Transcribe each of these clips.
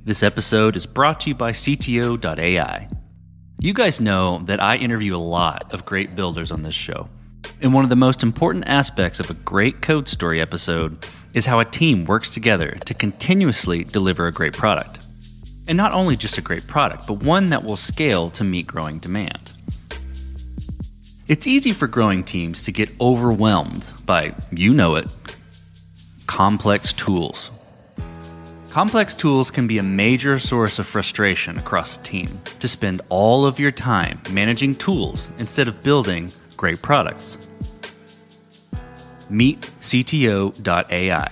This episode is brought to you by CTO.ai. You guys know that I interview a lot of great builders on this show. And one of the most important aspects of a great code story episode is how a team works together to continuously deliver a great product. And not only just a great product, but one that will scale to meet growing demand. It's easy for growing teams to get overwhelmed by, you know it, complex tools. Complex tools can be a major source of frustration across a team to spend all of your time managing tools instead of building great products. Meet CTO.ai.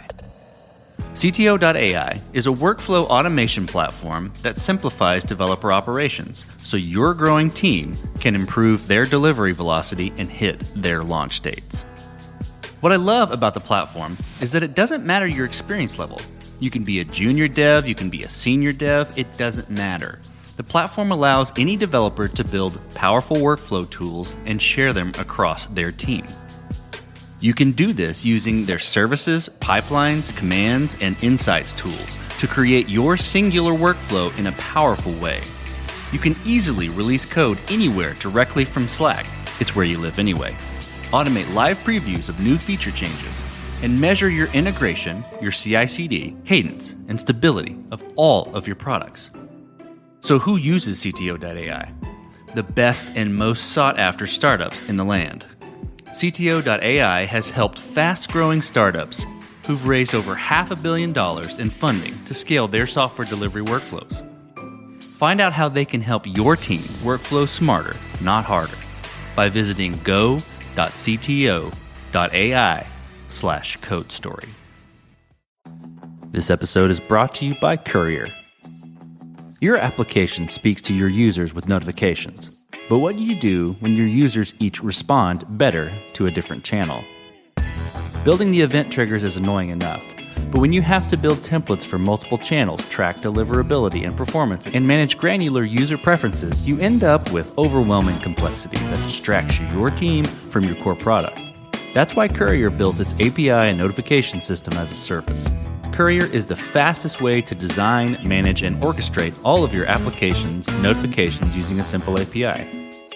CTO.ai is a workflow automation platform that simplifies developer operations so your growing team can improve their delivery velocity and hit their launch dates. What I love about the platform is that it doesn't matter your experience level. You can be a junior dev, you can be a senior dev, it doesn't matter. The platform allows any developer to build powerful workflow tools and share them across their team. You can do this using their services, pipelines, commands, and insights tools to create your singular workflow in a powerful way. You can easily release code anywhere directly from Slack. It's where you live anyway. Automate live previews of new feature changes and measure your integration, your CI/CD, cadence, and stability of all of your products. So who uses CTO.ai? The best and most sought-after startups in the land. CTO.ai has helped fast-growing startups who've raised over $500 million in funding to scale their software delivery workflows. Find out how they can help your team workflow smarter, not harder, by visiting go.cto.ai/codestory. This episode is brought to you by Courier. Your application speaks to your users with notifications. But what do you do when your users each respond better to a different channel? Building the event triggers is annoying enough, but when you have to build templates for multiple channels, track deliverability and performance, and manage granular user preferences, you end up with overwhelming complexity that distracts your team from your core product. That's why Courier built its API and notification system as a service. Courier is the fastest way to design, manage, and orchestrate all of your application's notifications using a simple API.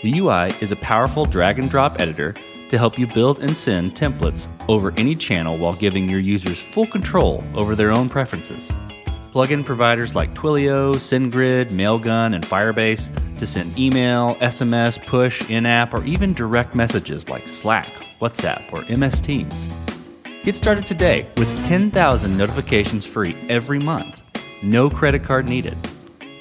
The UI is a powerful drag-and-drop editor to help you build and send templates over any channel while giving your users full control over their own preferences. Plugin providers like Twilio, SendGrid, Mailgun, and Firebase to send email, SMS, push, in-app, or even direct messages like Slack, WhatsApp, or MS Teams. Get started today with 10,000 notifications free every month. No credit card needed.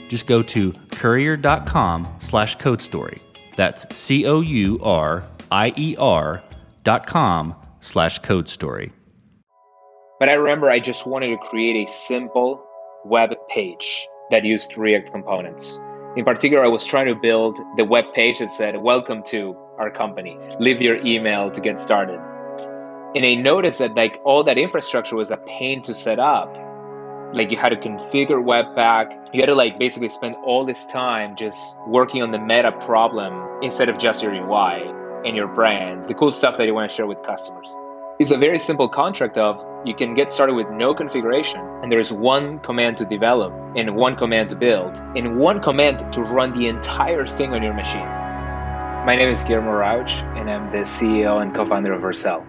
Just go to courier.com/codestory. That's COURIER.com/codestory. But I remember I just wanted to create a simple web page that used React components. In particular, I was trying to build the web page that said, "Welcome to our company. Leave your email to get started." And I noticed that all that infrastructure was a pain to set up. You had to configure Webpack. You had to basically spend all this time just working on the meta problem instead of just your UI and your brand, the cool stuff that you want to share with customers. It's a very simple contract of you can get started with no configuration, and there's one command to develop and one command to build and one command to run the entire thing on your machine. My name is Guillermo Rauch, and I'm the CEO and co-founder of Vercel.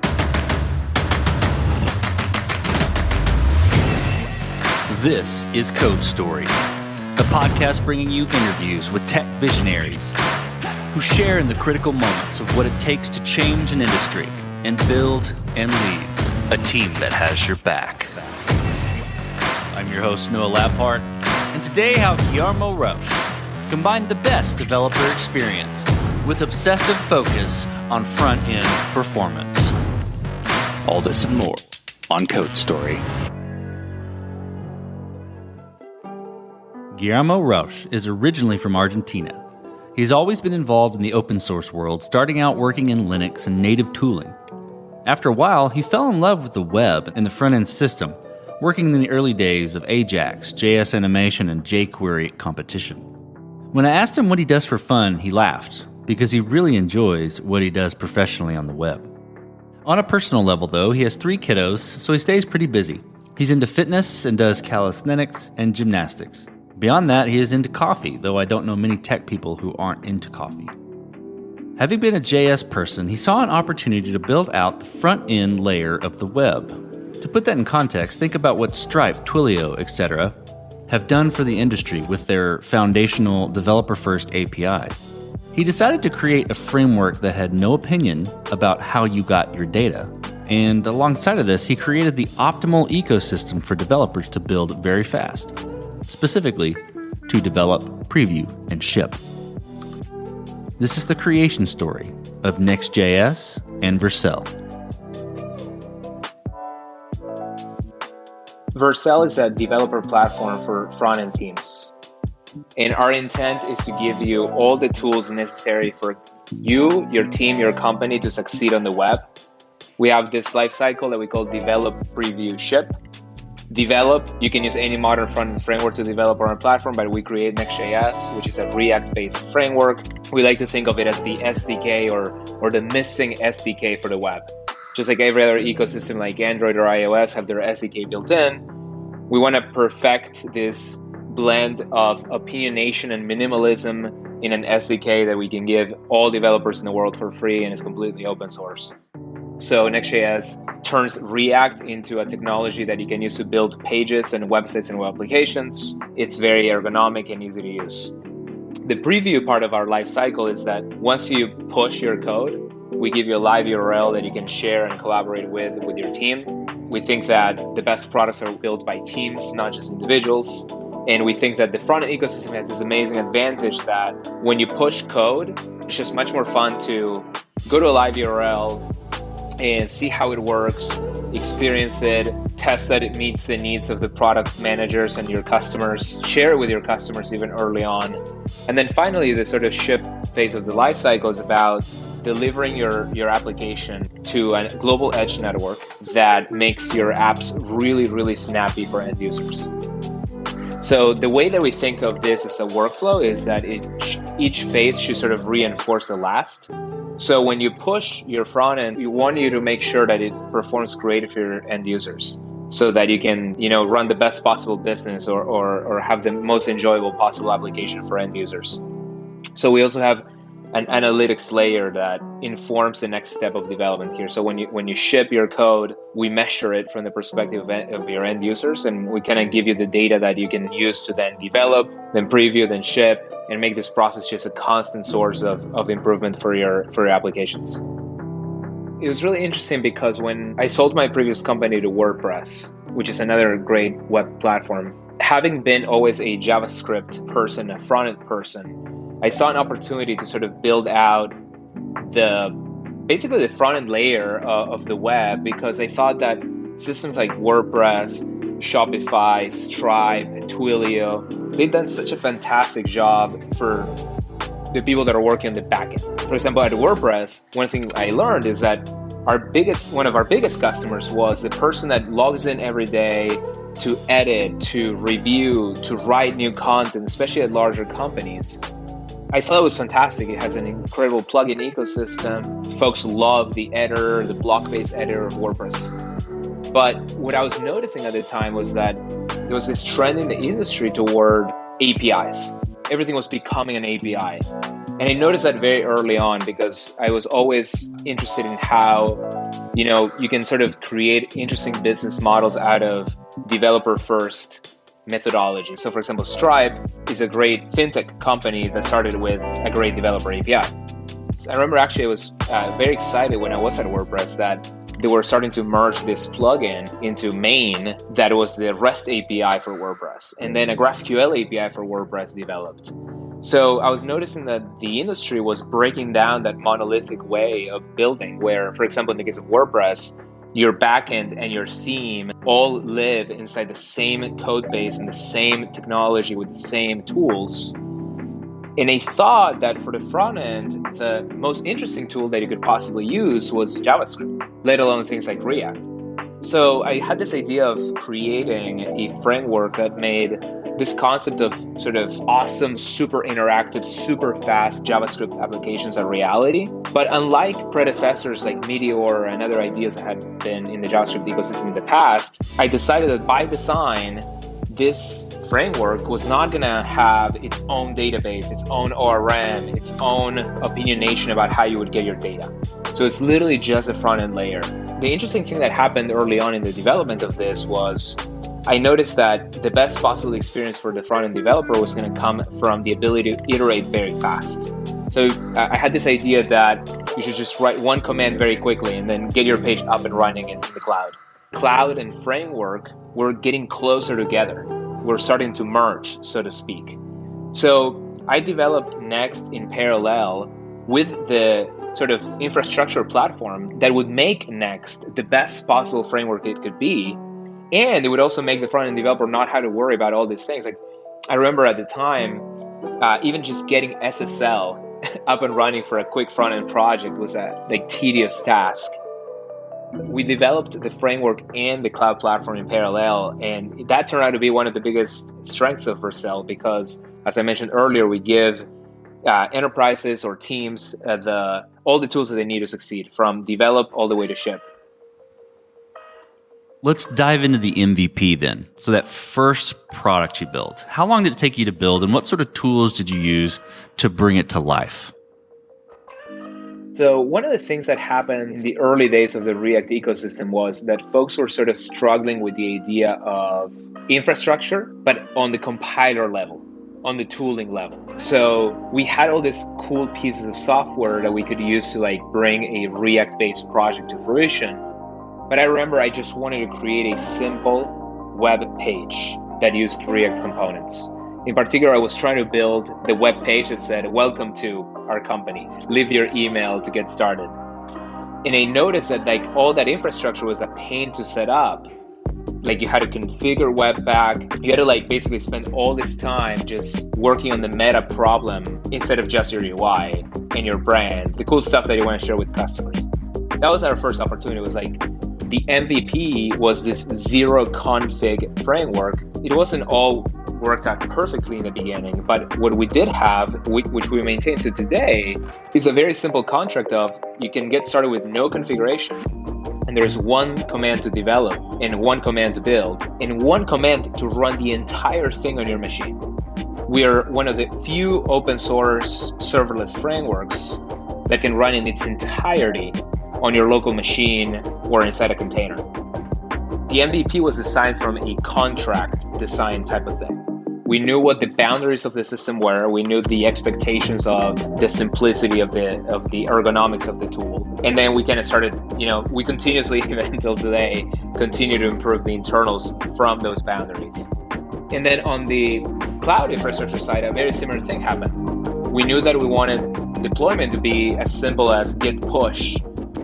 This is Code Story, a podcast bringing you interviews with tech visionaries who share in the critical moments of what it takes to change an industry and build and lead a team that has your back. I'm your host, Noah Laphart, and today how Guillermo Rauch combined the best developer experience with obsessive focus on front-end performance. All this and more on Code Story. Guillermo Rauch is originally from Argentina. He's always been involved in the open source world, starting out working in Linux and native tooling. After a while, he fell in love with the web and the front-end system, working in the early days of AJAX, JS animation, and jQuery competition. When I asked him what he does for fun, he laughed, because he really enjoys what he does professionally on the web. On a personal level, though, he has 3 kiddos, so he stays pretty busy. He's into fitness and does calisthenics and gymnastics. Beyond that, he is into coffee, though I don't know many tech people who aren't into coffee. Having been a JS person, he saw an opportunity to build out the front-end layer of the web. To put that in context, think about what Stripe, Twilio, etc. have done for the industry with their foundational developer-first APIs. He decided to create a framework that had no opinion about how you got your data. And alongside of this, he created the optimal ecosystem for developers to build very fast, specifically to develop, preview, and ship. This is the creation story of Next.js and Vercel. Vercel is a developer platform for front-end teams. And our intent is to give you all the tools necessary for you, your team, your company to succeed on the web. We have this life cycle that we call develop, preview, ship. Develop, you can use any modern front-end framework to develop on our platform, but we create Next.js, which is a React-based framework. We like to think of it as the SDK or the missing SDK for the web. Just like every other ecosystem like Android or iOS have their SDK built in, we want to perfect this blend of opinionation and minimalism in an SDK that we can give all developers in the world for free and is completely open source. So Next.js turns React into a technology that you can use to build pages and websites and web applications. It's very ergonomic and easy to use. The preview part of our life cycle is that once you push your code, we give you a live URL that you can share and collaborate with your team. We think that the best products are built by teams, not just individuals. And we think that the front-end ecosystem has this amazing advantage that when you push code, it's just much more fun to go to a live URL and see how it works, experience it, test that it meets the needs of the product managers and your customers, share it with your customers even early on. And then finally, the sort of ship phase of the life cycle is about delivering your application to a global edge network that makes your apps really, really snappy for end users. So the way that we think of this as a workflow is that each phase should sort of reinforce the last. So when you push your front end, you want you to make sure that it performs great for your end users so that you can, run the best possible business or have the most enjoyable possible application for end users. So we also have an analytics layer that informs the next step of development here. So when you ship your code, we measure it from the perspective of your end users, and we kind of give you the data that you can use to then develop, then preview, then ship, and make this process just a constant source of improvement for your applications. It was really interesting because when I sold my previous company to WordPress, which is another great web platform, having been always a JavaScript person, a front-end person, I saw an opportunity to sort of build out basically the front-end layer of the web, because I thought that systems like WordPress, Shopify, Stripe, Twilio, they've done such a fantastic job for the people that are working on the backend. For example, at WordPress, one thing I learned is that one of our biggest customers was the person that logs in every day to edit, to review, to write new content, especially at larger companies. I thought it was fantastic. It has an incredible plugin ecosystem. Folks love the editor, the block-based editor of WordPress. But what I was noticing at the time was that there was this trend in the industry toward APIs. Everything was becoming an API. And I noticed that very early on because I was always interested in how, you can sort of create interesting business models out of developer-first methodology. So for example, Stripe is a great fintech company that started with a great developer API. I remember actually I was very excited when I was at WordPress that they were starting to merge this plugin into main that was the REST API for WordPress, and then a GraphQL API for WordPress developed. So I was noticing that the industry was breaking down that monolithic way of building where, for example, in the case of WordPress, your backend and your theme all live inside the same code base and the same technology with the same tools. And I thought that for the front end, the most interesting tool that you could possibly use was JavaScript, let alone things like React. So I had this idea of creating a framework that made this concept of sort of awesome, super interactive, super fast JavaScript applications a reality. But unlike predecessors like Meteor and other ideas that had been in the JavaScript ecosystem in the past, I decided that by design, this framework was not going to have its own database, its own ORM, its own opinionation about how you would get your data. So it's literally just a front-end layer. The interesting thing that happened early on in the development of this was I noticed that the best possible experience for the front-end developer was going to come from the ability to iterate very fast. So I had this idea that you should just write one command very quickly and then get your page up and running in the cloud. Cloud and framework were getting closer together. We're starting to merge, so to speak. So I developed Next in parallel with the sort of infrastructure platform that would make Next the best possible framework it could be. And it would also make the front-end developer not have to worry about all these things. Like I remember at the time, even just getting SSL up and running for a quick front-end project was a tedious task. We developed the framework and the cloud platform in parallel, and that turned out to be one of the biggest strengths of Vercel because, as I mentioned earlier, we give enterprises or teams all the tools that they need to succeed, from develop all the way to ship. Let's dive into the MVP then. So that first product you built, how long did it take you to build, and what sort of tools did you use to bring it to life? So one of the things that happened in the early days of the React ecosystem was that folks were sort of struggling with the idea of infrastructure, but on the compiler level, on the tooling level. So we had all these cool pieces of software that we could use to bring a React-based project to fruition. But I remember I just wanted to create a simple web page that used React components. In particular, I was trying to build the web page that said, "Welcome to our company. Leave your email to get started." And I noticed that all that infrastructure was a pain to set up. You had to configure Webpack. You had to basically spend all this time just working on the meta problem instead of just your UI and your brand, the cool stuff that you want to share with customers. That was our first opportunity. It was the MVP was this zero config framework. It wasn't all worked out perfectly in the beginning, but what we did have, which we maintain to today, is a very simple contract of you can get started with no configuration, and there's one command to develop, and one command to build, and one command to run the entire thing on your machine. We are one of the few open source serverless frameworks that can run in its entirety on your local machine or inside a container. The MVP was designed from a contract design type of thing. We knew what the boundaries of the system were. We knew the expectations of the simplicity of the ergonomics of the tool. And then we kind of started, we continuously, even until today, continue to improve the internals from those boundaries. And then on the cloud infrastructure side, a very similar thing happened. We knew that we wanted deployment to be as simple as git push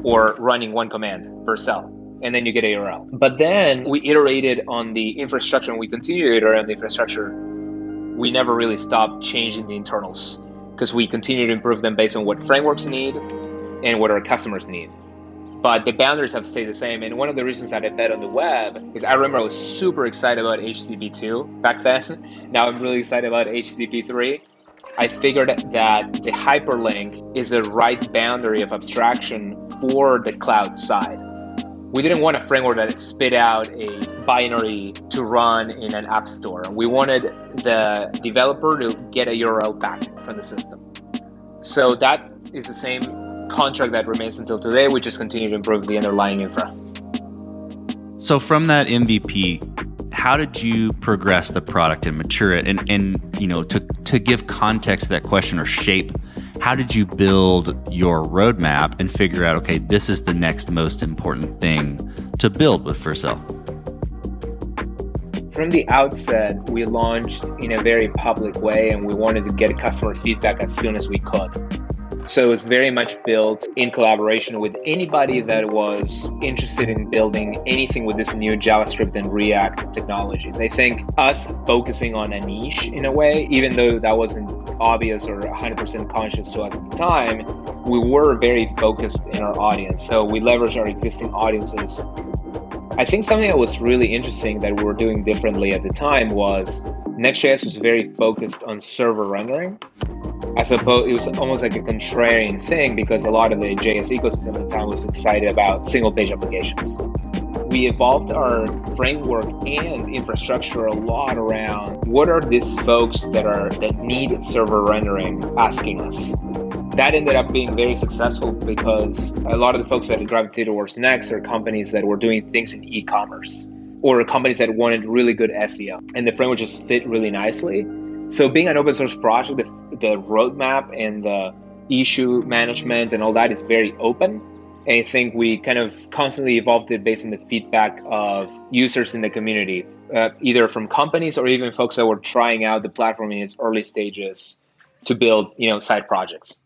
or running one command, Vercel, and then you get a URL. But then we iterated on the infrastructure, and we continue to iterate on the infrastructure. We never really stopped changing the internals because we continue to improve them based on what frameworks need and what our customers need. But the boundaries have stayed the same. And one of the reasons that I bet on the web is I remember I was super excited about HTTP 2 back then. Now I'm really excited about HTTP 3. I figured that the hyperlink is the right boundary of abstraction for the cloud side. We didn't want a framework that spit out a binary to run in an app store. We wanted the developer to get a URL back from the system. So that is the same contract that remains until today. We just continue to improve the underlying infra. So from that MVP, how did you progress the product and mature it? And to give context to that question or shape, how did you build your roadmap and figure out, okay, this is the next most important thing to build with Vercel? From the outset, we launched in a very public way, and we wanted to get customer feedback as soon as we could. So it was very much built in collaboration with anybody that was interested in building anything with this new JavaScript and React technologies. I think us focusing on a niche in a way, even though that wasn't obvious or 100% conscious to us at the time, we were very focused in our audience. So we leveraged our existing audiences. I think something that was really interesting that we were doing differently at the time was Next.js was very focused on server rendering. I suppose it was almost like a contrarian thing because a lot of the JS ecosystem at the time was excited about single page applications. we evolved our framework and infrastructure a lot around what are these folks that need server rendering asking us. That ended up being very successful because a lot of the folks that gravitated towards Next are companies that were doing things in e-commerce or companies that wanted really good SEO. And the framework just fit really nicely. So being an open source project, the roadmap and the issue management and all that is very open. And I think we kind of constantly evolved it based on the feedback of users in the community, either from companies or even folks that were trying out the platform in its early stages to build, side projects.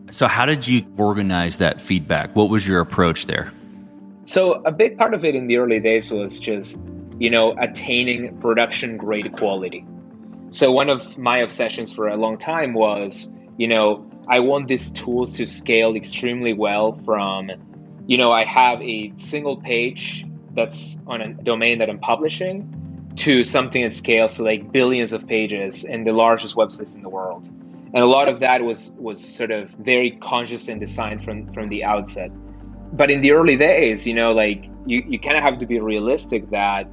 So how did you organize that feedback? What was your approach there? So a big part of it in the early days was just, attaining production grade quality. So one of my obsessions for a long time was, I want these tools to scale extremely well from, I have a single page that's on a domain that I'm publishing to something that scales to like billions of pages and the largest websites in the world. And a lot of that was sort of very conscious and designed from the outset. But in the early days, you kind of have to be realistic that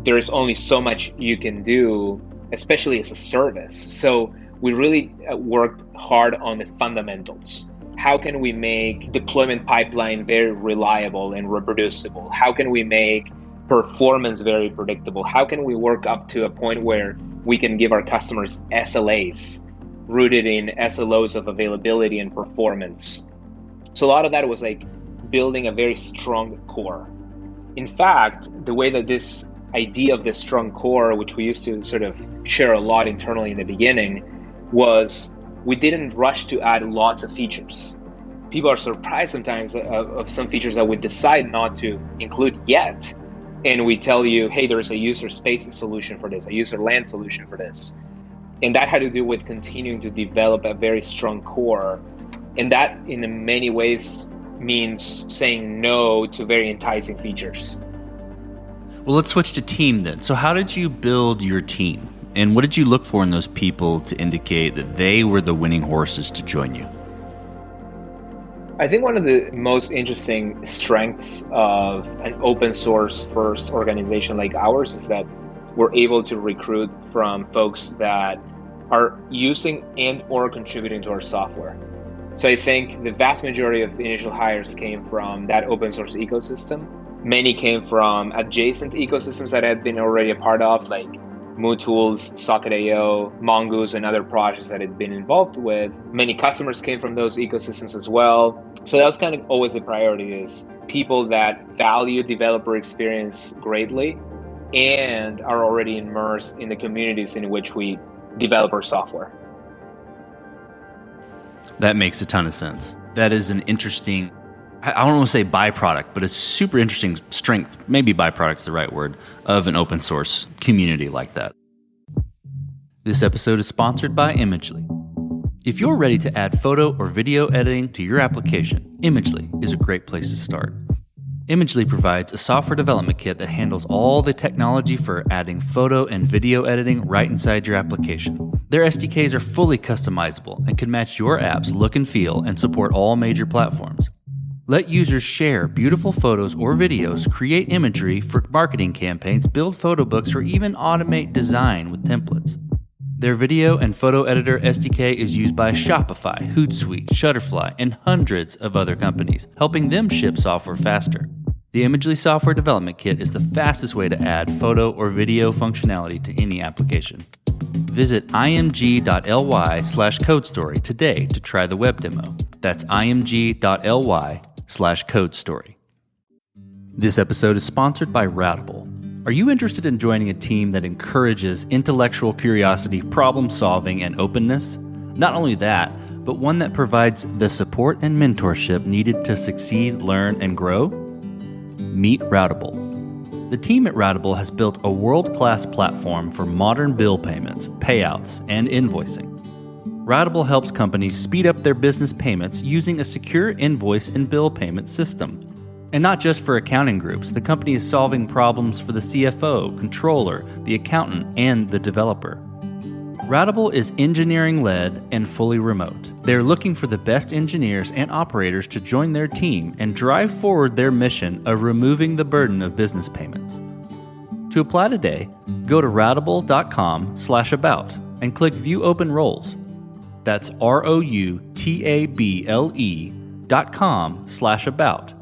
there's only so much you can do, especially as a service. So we really worked hard on the fundamentals. How can we make deployment pipeline very reliable and reproducible? How can we make performance very predictable? How can we work up to a point where we can give our customers SLAs rooted in SLOs of availability and performance? So a lot of that was like building a very strong core. In fact, the way that this idea of this strong core, which we used to sort of share a lot internally in the beginning, was we didn't rush to add lots of features. People are surprised sometimes of some features that we decide not to include yet. And we tell you, hey, there's a user space solution for this, a user land solution for this. And that had to do with continuing to develop a very strong core. And that in many ways means saying no to very enticing features. Well, let's switch to team then. So how did you build your team? And what did you look for in those people to indicate that they were the winning horses to join you? I think one of the most interesting strengths of an open source first organization like ours is that we're able to recruit from folks that are using and or contributing to our software. So I think the vast majority of the initial hires came from that open source ecosystem. Many came from adjacent ecosystems that I had been already a part of, like MooTools, Socket.io, Mongoose, and other projects that I'd been involved with. Many customers came from those ecosystems as well. So that was kind of always the priority, is people that value developer experience greatly and are already immersed in the communities in which we develop our software. That makes a ton of sense. That is an interesting, I don't want to say byproduct, but a super interesting strength, maybe byproduct's the right word, of an open source community like that. This episode is sponsored by Imagely. If you're ready to add photo or video editing to your application, Imagely is a great place to start. Imagely provides a software development kit that handles all the technology for adding photo and video editing right inside your application. Their SDKs are fully customizable and can match your app's look and feel and support all major platforms. Let users share beautiful photos or videos, create imagery for marketing campaigns, build photo books, or even automate design with templates. Their video and photo editor SDK is used by Shopify, Hootsuite, Shutterfly, and hundreds of other companies, helping them ship software faster. The Imagely Software Development Kit is the fastest way to add photo or video functionality to any application. Visit img.ly/codestory today to try the web demo. That's img.ly/codestory. This episode is sponsored by Routable. Are you interested in joining a team that encourages intellectual curiosity, problem solving, and openness? Not only that, but one that provides the support and mentorship needed to succeed, learn, and grow? Meet Routable. The team at Routable has built a world-class platform for modern bill payments, payouts, and invoicing. Routable helps companies speed up their business payments using a secure invoice and bill payment system. And not just for accounting groups, the company is solving problems for the CFO, controller, the accountant, and the developer. Routable is engineering-led and fully remote. They're looking for the best engineers and operators to join their team and drive forward their mission of removing the burden of business payments. To apply today, go to routable.com/about and click View Open Roles. That's routable.com/about.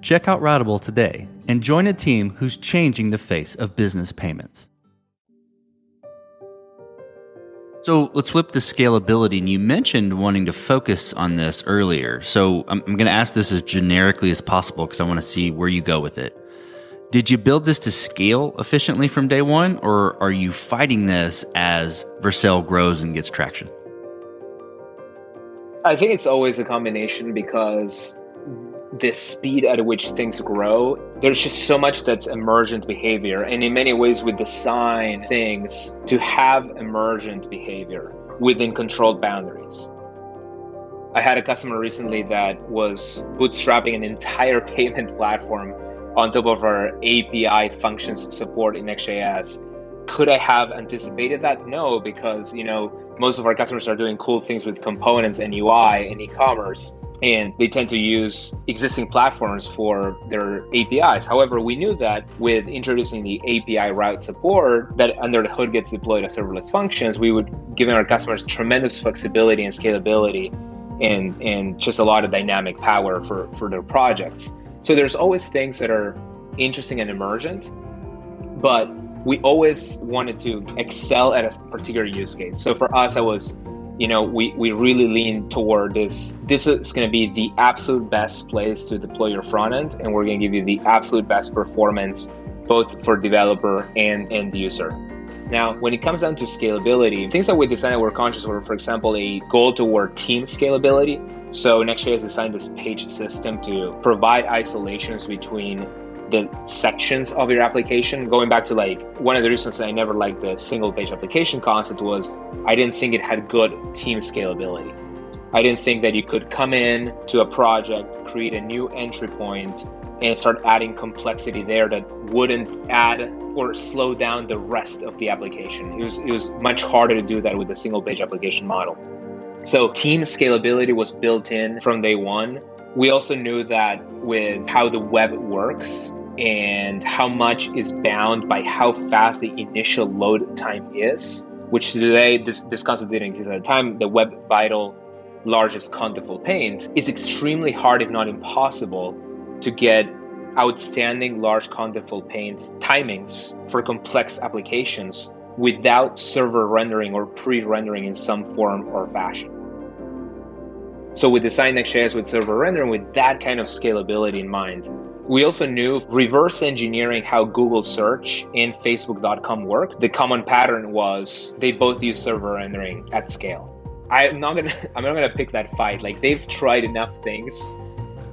Check out Routable today and join a team who's changing the face of business payments. So let's flip to scalability. And you mentioned wanting to focus on this earlier. So I'm going to ask this as generically as possible because I want to see where you go with it. Did you build this to scale efficiently from day one, or are you fighting this as Vercel grows and gets traction? I think it's always a combination because the speed at which things grow, there's just so much that's emergent behavior. And in many ways, we design things to have emergent behavior within controlled boundaries. I had a customer recently that was bootstrapping an entire payment platform on top of our API functions support in Next.js. Could I have anticipated that? No, because most of our customers are doing cool things with components and UI and e-commerce, and they tend to use existing platforms for their APIs. However, we knew that with introducing the API route support that under the hood gets deployed as serverless functions, we would give our customers tremendous flexibility and scalability and just a lot of dynamic power for their projects. So there's always things that are interesting and emergent, but we always wanted to excel at a particular use case. So for us, we really lean toward this. This is going to be the absolute best place to deploy your front end, and we're going to give you the absolute best performance, both for developer and end user. Now, when it comes down to scalability, things that we designed were conscious were, for example, a goal toward team scalability. So Next.js designed this page system to provide isolations between the sections of your application. Going back to one of the reasons I never liked the single page application concept was I didn't think it had good team scalability. I didn't think that you could come in to a project, create a new entry point, and start adding complexity there that wouldn't add or slow down the rest of the application. It was much harder to do that with a single page application model. So team scalability was built in from day one. We also knew that with how the web works and how much is bound by how fast the initial load time is, which today, this concept didn't exist at the time, the Web Vital largest contentful paint, is extremely hard, if not impossible, to get outstanding large contentful paint timings for complex applications without server rendering or pre-rendering in some form or fashion. So we designed Next.js with server rendering with that kind of scalability in mind. We also knew reverse engineering how Google search and Facebook.com work. The common pattern was they both use server rendering at scale. I'm not gonna pick that fight. They've tried enough things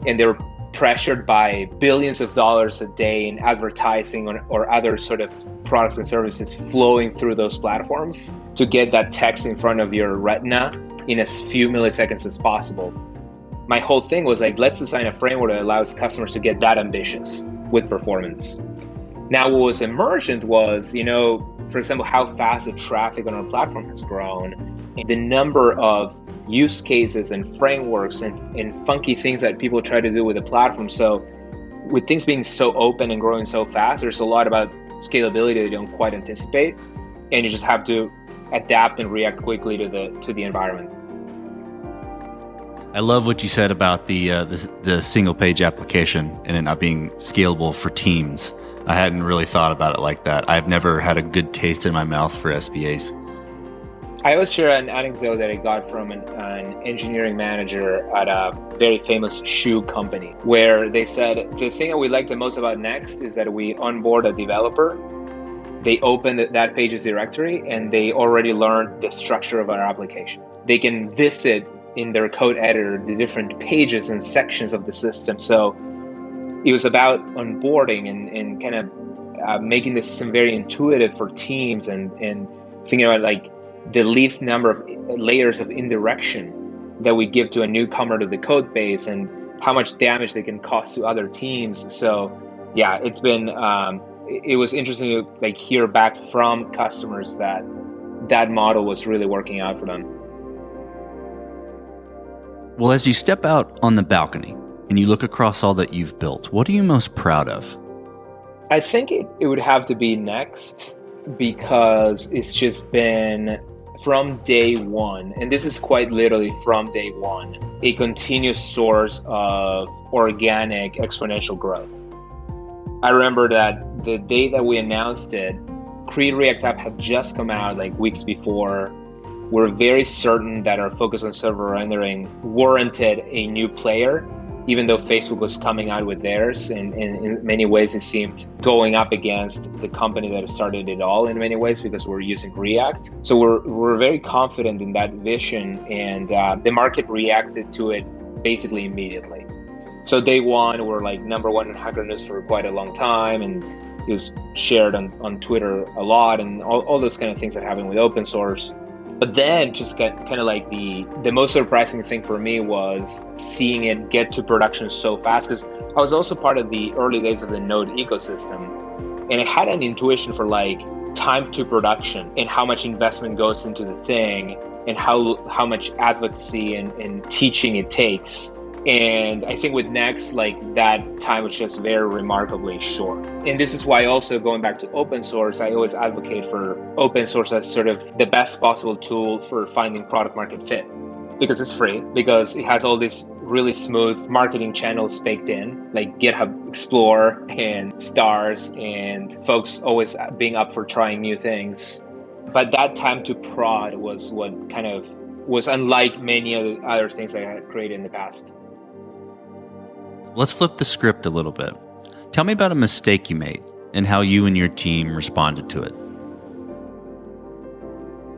and they're pressured by billions of dollars a day in advertising or other sort of products and services flowing through those platforms to get that text in front of your retina in as few milliseconds as possible. My whole thing was let's design a framework that allows customers to get that ambitious with performance. Now, what was emergent was, for example, how fast the traffic on our platform has grown, and the number of use cases and frameworks and funky things that people try to do with the platform. So with things being so open and growing so fast, there's a lot about scalability that you don't quite anticipate, and you just have to adapt and react quickly to the environment. I love what you said about the single page application and it not being scalable for teams. I hadn't really thought about it like that. I've never had a good taste in my mouth for SPAs. I always share an anecdote that I got from an engineering manager at a very famous shoe company, where they said the thing that we like the most about Next is that we onboard a developer, they open that page's directory, and they already learned the structure of our application. They can visit in their code editor the different pages and sections of the system. So it was about onboarding and kind of making the system very intuitive for teams and thinking about the least number of layers of indirection that we give to a newcomer to the code base and how much damage they can cause to other teams. So yeah, it's been it was interesting to hear back from customers that that model was really working out for them. Well, as you step out on the balcony and you look across all that you've built, what are you most proud of? I think it would have to be Next, because it's just been from day one, and this is quite literally from day one, a continuous source of organic exponential growth. I remember that the day that we announced it, Create React App had just come out like weeks before. We're very certain that our focus on server rendering warranted a new player, even though Facebook was coming out with theirs. And in many ways, it seemed going up against the company that started it all in many ways, because we're using React. So we're very confident in that vision, and the market reacted to it basically immediately. So day one, we're like number one in Hacker News for quite a long time, and it was shared on Twitter a lot, and all those kind of things that happen with open source. But then just kind of like the most surprising thing for me was seeing it get to production so fast, because I was also part of the early days of the Node ecosystem, and I had an intuition for like time to production and how much investment goes into the thing and how much advocacy and teaching it takes. And I think with Next, like that time was just very remarkably short. And this is why also going back to open source, I always advocate for open source as sort of the best possible tool for finding product market fit, because it's free, because it has all these really smooth marketing channels baked in, like GitHub Explore and stars and folks always being up for trying new things. But that time to prod was what kind of was unlike many other things I had created in the past. Let's flip the script a little bit. Tell me about a mistake you made and how you and your team responded to it.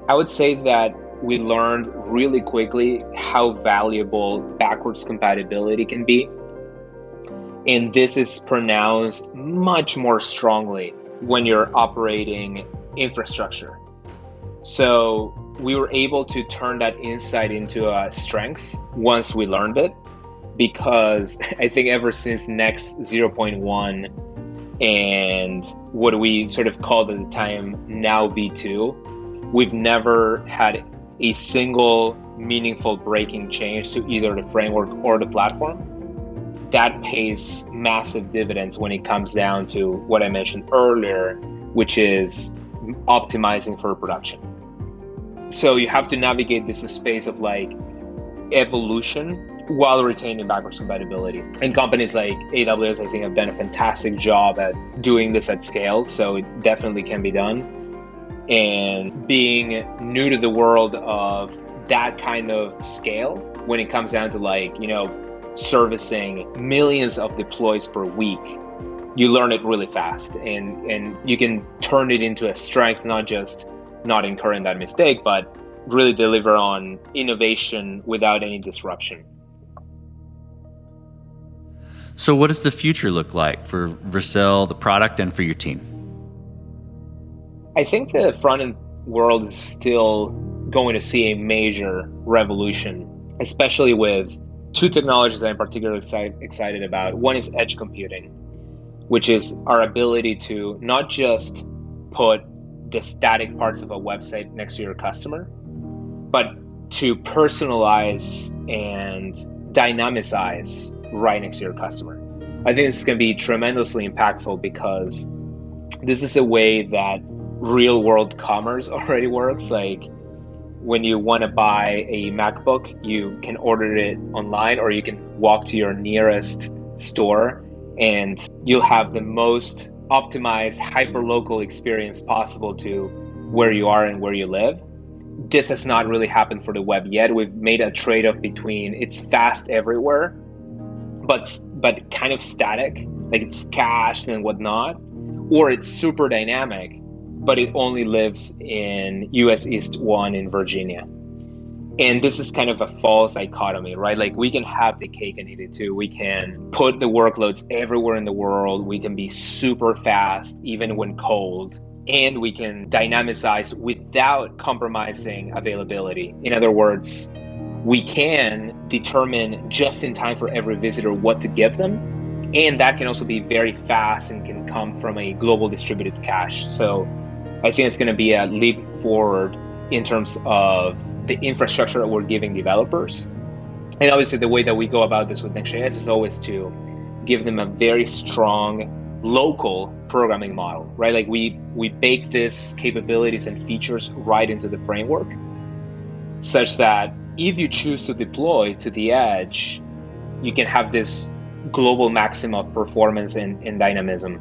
I would say that we learned really quickly how valuable backwards compatibility can be. And this is pronounced much more strongly when you're operating infrastructure. So we were able to turn that insight into a strength once we learned it, because I think ever since Next 0.1 and what we sort of called at the time now V2, we've never had a single meaningful breaking change to either the framework or the platform. That pays massive dividends when it comes down to what I mentioned earlier, which is optimizing for production. So you have to navigate this space of like evolution while retaining backwards compatibility. And companies like AWS, I think, have done a fantastic job at doing this at scale. So it definitely can be done. And being new to the world of that kind of scale, when it comes down to like, servicing millions of deploys per week, you learn it really fast, and you can turn it into a strength, not just not incurring that mistake, but really deliver on innovation without any disruption. So what does the future look like for Vercel, the product, and for your team? I think the front-end world is still going to see a major revolution, especially with two technologies that I'm particularly excited about. One is edge computing, which is our ability to not just put the static parts of a website next to your customer, but to personalize and dynamicize right next to your customer. I think this is going to be tremendously impactful, because this is a way that real world commerce already works. Like when you want to buy a MacBook, you can order it online, or you can walk to your nearest store and you'll have the most optimized hyperlocal experience possible to where you are and where you live. This has not really happened for the web yet. We've made a trade-off between it's fast everywhere, but kind of static, like it's cached and whatnot, or it's super dynamic, but it only lives in US East 1 in Virginia. And this is kind of a false dichotomy, right? Like we can have the cake and eat it too. We can put the workloads everywhere in the world. We can be super fast, even when cold. And we can dynamicize without compromising availability. In other words, we can determine just in time for every visitor what to give them. And that can also be very fast and can come from a global distributed cache. So I think it's going to be a leap forward in terms of the infrastructure that we're giving developers. And obviously the way that we go about this with Next.js is always to give them a very strong local programming model, right? Like we bake these capabilities and features right into the framework such that if you choose to deploy to the edge, you can have this global maximum of performance and dynamism.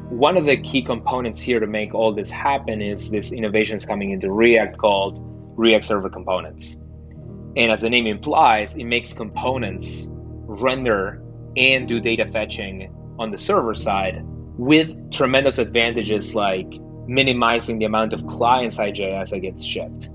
One of the key components here to make all this happen is this innovations coming into React called React Server Components. And as the name implies, it makes components render and do data fetching on the server side with tremendous advantages like minimizing the amount of client-side JS that gets shipped.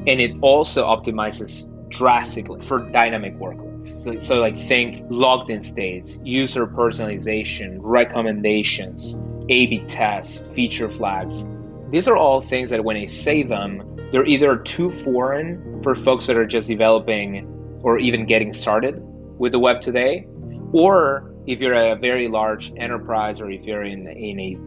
And it also optimizes drastically for dynamic workloads. So like think logged in states, user personalization, recommendations, A/B tests, feature flags. These are all things that when I say them, they're either too foreign for folks that are just developing or even getting started with the web today, or if you're a very large enterprise or if you're in a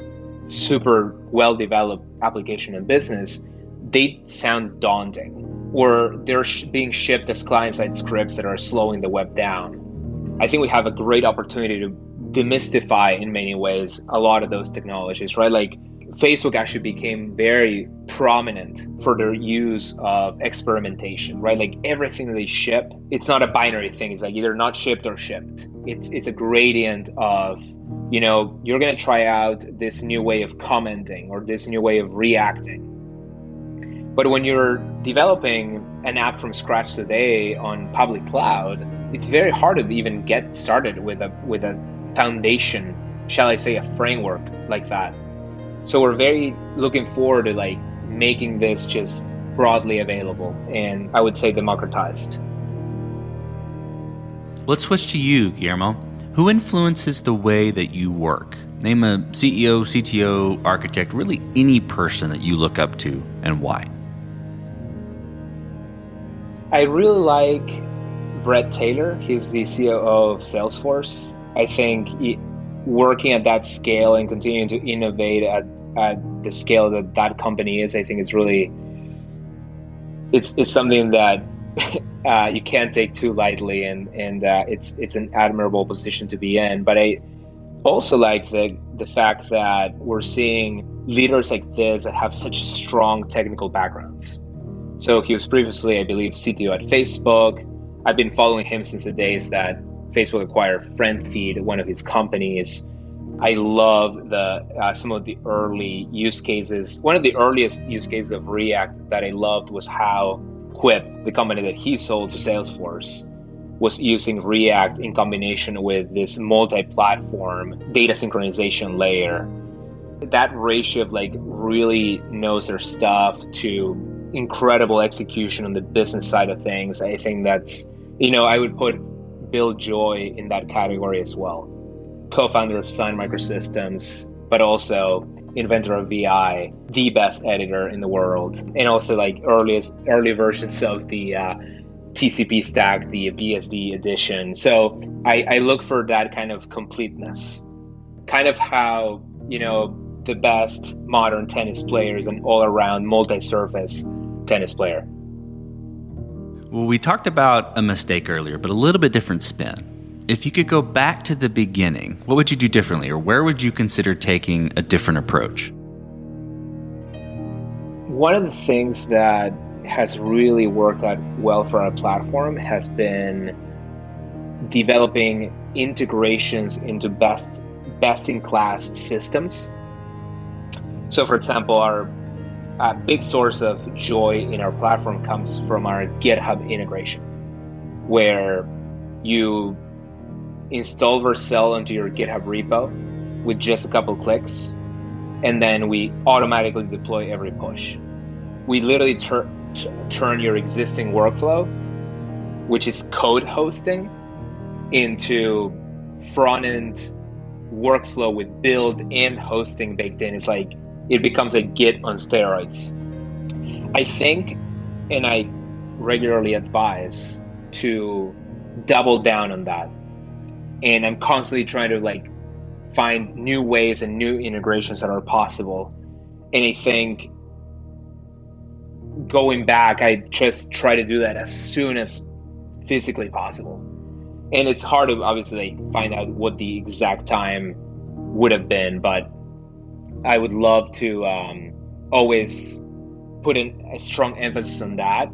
super well-developed application and business, they sound daunting, or they're being shipped as client-side scripts that are slowing the web down. I think we have a great opportunity to demystify in many ways a lot of those technologies, right? Like Facebook actually became very prominent for their use of experimentation, right? Like everything that they ship, it's not a binary thing. It's like either not shipped or shipped. It's a gradient of, you're going to try out this new way of commenting or this new way of reacting. But when you're developing an app from scratch today on public cloud, it's very hard to even get started with a foundation, shall I say, a framework like that. So we're very looking forward to like making this just broadly available and I would say democratized. Let's switch to you, Guillermo. Who influences the way that you work? Name a CEO, CTO, architect, really any person that you look up to and why. I really like Brett Taylor. He's the COO of Salesforce. I think working at that scale and continuing to innovate at the scale that company is, I think is really, it's something that you can't take too lightly, and it's an admirable position to be in. But I also like the fact that we're seeing leaders like this that have such strong technical backgrounds. So he was previously, I believe, CTO at Facebook. I've been following him since the days that Facebook acquired FriendFeed, one of his companies. I love some of the early use cases. One of the earliest use cases of React that I loved was how Quip, the company that he sold to Salesforce, was using React in combination with this multi-platform data synchronization layer. That ratio of like really knows their stuff to incredible execution on the business side of things. I think that's, I would put Bill Joy in that category as well. Co-founder of Sun Microsystems, but also inventor of VI, the best editor in the world, and also like early versions of the TCP stack, the BSD edition. So I look for that kind of completeness, kind of how, the best modern tennis player is an all-around multi-surface tennis player. Well, we talked about a mistake earlier, but a little bit different spin. If you could go back to the beginning, what would you do differently, or where would you consider taking a different approach? One of the things that has really worked out well for our platform has been developing integrations into best-in-class systems. So, for example, our big source of joy in our platform comes from our GitHub integration, where you install Vercel into your GitHub repo with just a couple clicks, and then we automatically deploy every push. We literally turn your existing workflow, which is code hosting, into front-end workflow with build and hosting baked in. It's like it becomes a Git on steroids. I think, and I regularly advise to double down on that. And I'm constantly trying to find new ways and new integrations that are possible. And I think going back, I just try to do that as soon as physically possible. And it's hard to obviously find out what the exact time would have been, but I would love to always put in a strong emphasis on that,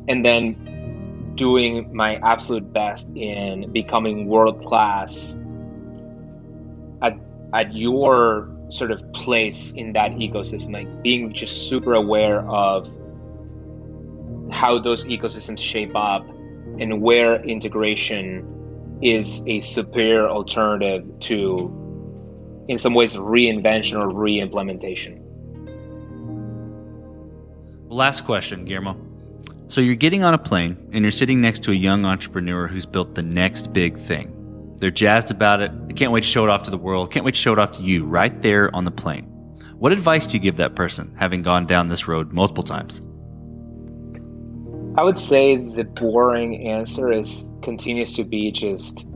and then doing my absolute best in becoming world-class at your sort of place in that ecosystem, like being just super aware of how those ecosystems shape up and where integration is a superior alternative to, in some ways, reinvention or re-implementation. Last question, Guillermo. So you're getting on a plane and you're sitting next to a young entrepreneur who's built the next big thing. They're jazzed about it. They can't wait to show it off to the world. Can't wait to show it off to you right there on the plane. What advice do you give that person, having gone down this road multiple times? I would say the boring answer continues to be just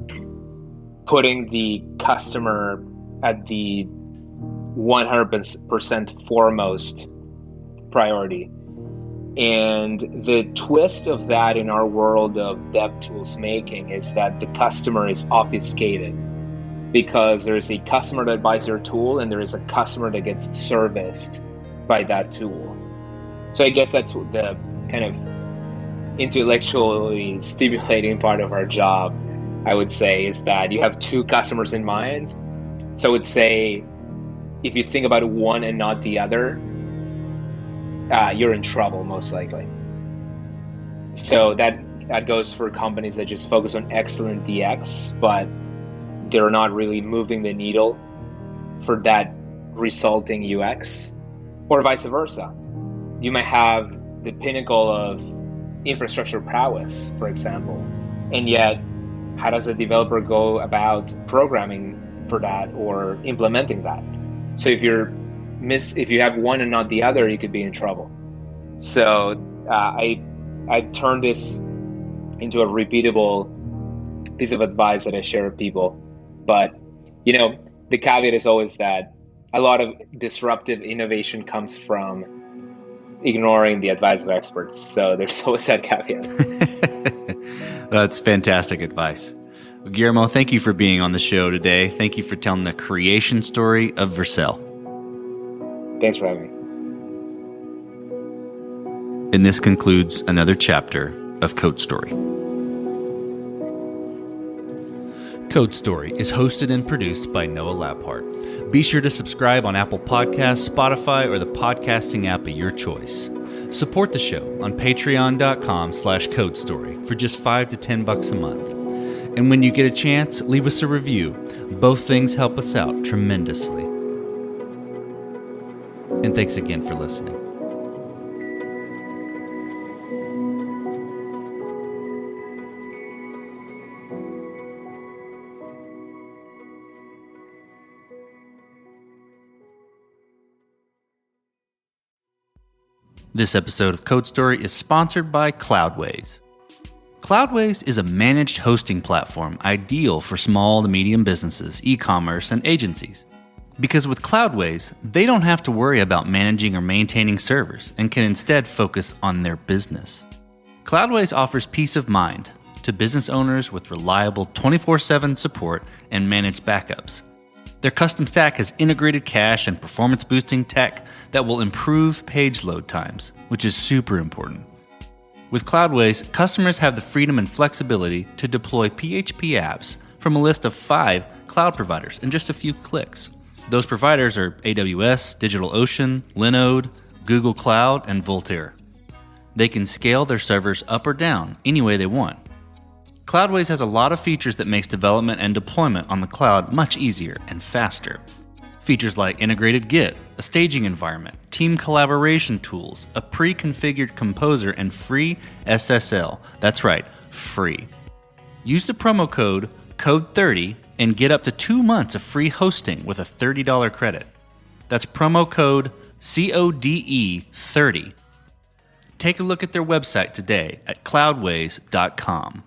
putting the customer at the 100% foremost priority. And the twist of that in our world of dev tools making is that the customer is obfuscated, because there is a customer that buys your tool and there is a customer that gets serviced by that tool. So I guess that's the kind of intellectually stimulating part of our job, I would say, is that you have two customers in mind. So I would say, if you think about one and not the other, you're in trouble, most likely. So that goes for companies that just focus on excellent DX, but they're not really moving the needle for that resulting UX, or vice versa. You might have the pinnacle of infrastructure prowess, for example, and yet how does a developer go about programming for that or implementing that? So if you have one and not the other, you could be in trouble. So I've turned this into a repeatable piece of advice that I share with people. But, the caveat is always that a lot of disruptive innovation comes from ignoring the advice of experts. So there's always that caveat. That's fantastic advice. Guillermo, thank you for being on the show today. Thank you for telling the creation story of Vercel. Thanks for having me. And this concludes another chapter of Code Story. Code Story is hosted and produced by Noah Labhart. Be sure to subscribe on Apple Podcasts, Spotify, or the podcasting app of your choice. Support the show on patreon.com/codestory for just $5 to $10 a month. And when you get a chance, leave us a review. Both things help us out tremendously. And thanks again for listening. This episode of Code Story is sponsored by Cloudways. Cloudways is a managed hosting platform ideal for small to medium businesses, e-commerce, and agencies. Because with Cloudways, they don't have to worry about managing or maintaining servers and can instead focus on their business. Cloudways offers peace of mind to business owners with reliable 24/7 support and managed backups. Their custom stack has integrated cache and performance-boosting tech that will improve page load times, which is super important. With Cloudways, customers have the freedom and flexibility to deploy PHP apps from a list of 5 cloud providers in just a few clicks. Those providers are AWS, DigitalOcean, Linode, Google Cloud, and Voltaire. They can scale their servers up or down any way they want. Cloudways has a lot of features that makes development and deployment on the cloud much easier and faster. Features like integrated Git, a staging environment, team collaboration tools, a pre-configured composer, and free SSL. That's right, free. Use the promo code CODE30 and get up to 2 months of free hosting with a $30 credit. That's promo code CODE30. Take a look at their website today at cloudways.com.